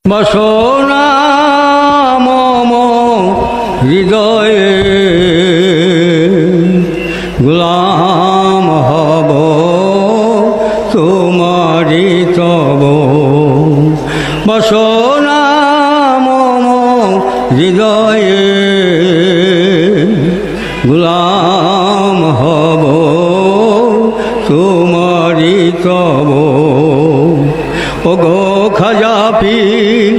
বাসনা মম হৃদয়ে গোলাম হব তোমারি তব। বাসনা মম হৃদয়ে গোলাম হব তোমারি তব। ওগো খাজা পীর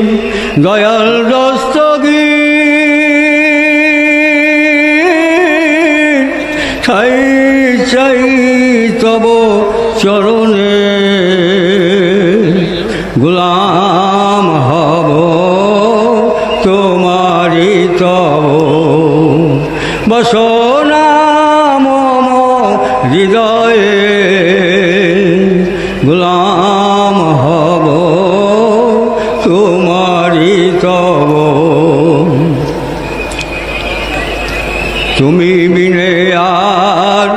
দয়াল দস্তগীর, ঠাই চাই তব চরণে গোলাম হব তোমারি তব। বাসনা মম হৃদয়ে গোলাম হব তোমারি তব। তুমি বিনে আর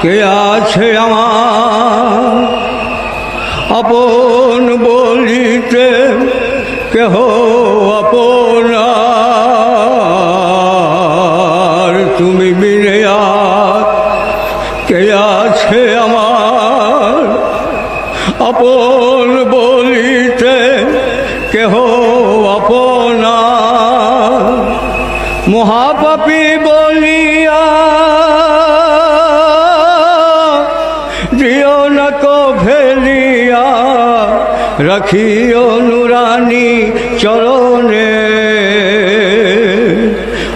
কে আছে আমার, আপন বলিতে কেহ আপনার। তুমি বিনে আর কে আছে আমার, আপন বলিতে কেহ আপনার। মহাপাপী বলিয়া দিও না কো ফেলিয়া, রাখিও নুরানি চরণে।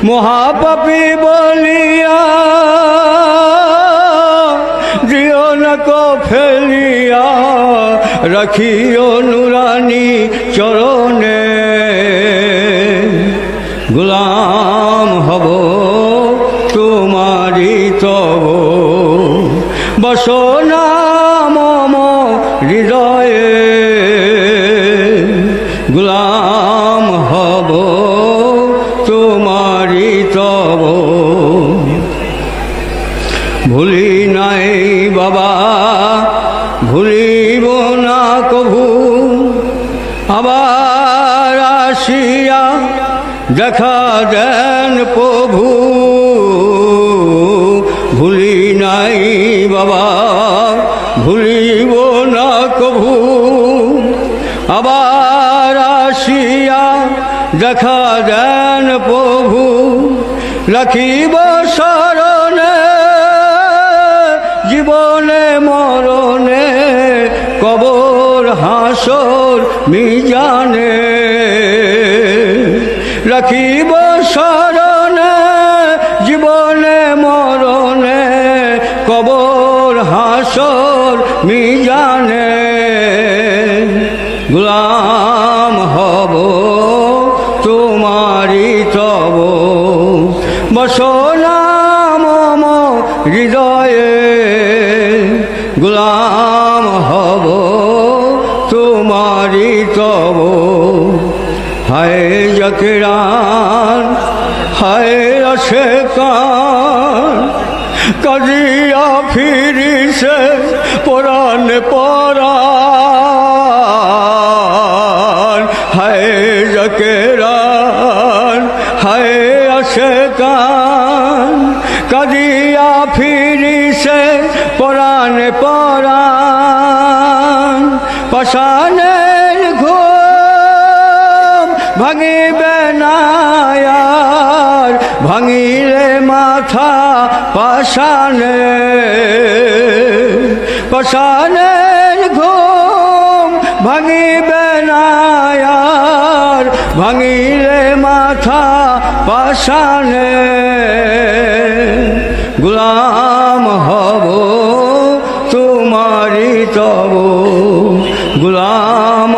মহাপাপী বলিয়া দিও না কো ফেলিয়া, রাখিও নুরানি চরণে। গোলাম হব তোমারি তব। বাসনা মম হৃদয়ে গোলাম হব তোমারি তব। ভুলি নাই বাবা ভুলিব না কভু, আবার আসিয়া দেখা দেন প্রভু। ভুলি নাই বাবা ভুলিব না কভু, আবার আসিয়া দেখা দেন প্রভু। রাখিব শরণে জীবনে মরণে, কবর হাসর মিজানে। রাখিব শরণে জীবনে মরণে, কবর হাসর মিজানে। গোলাম হব তোমারি তব। বাসনা মম হৃদয়ে গোলাম হব তোমারি তব। হায় জাকিরান হায় আশেকান, কাজিয়া ফিরিছে পরাণ পরাণ। হায় জাকিরান হায় আশেকান, কাজিয়া ফিরিছে পরাণ পরাণ। পাষাণের ঘুম ভাঙিবে না আর, ভাঙিলে মাথা পাষাণে। পাষাণের ঘুম ভাঙিবে না আর, ভাঙিলে মাথা পাষাণে। গোলাম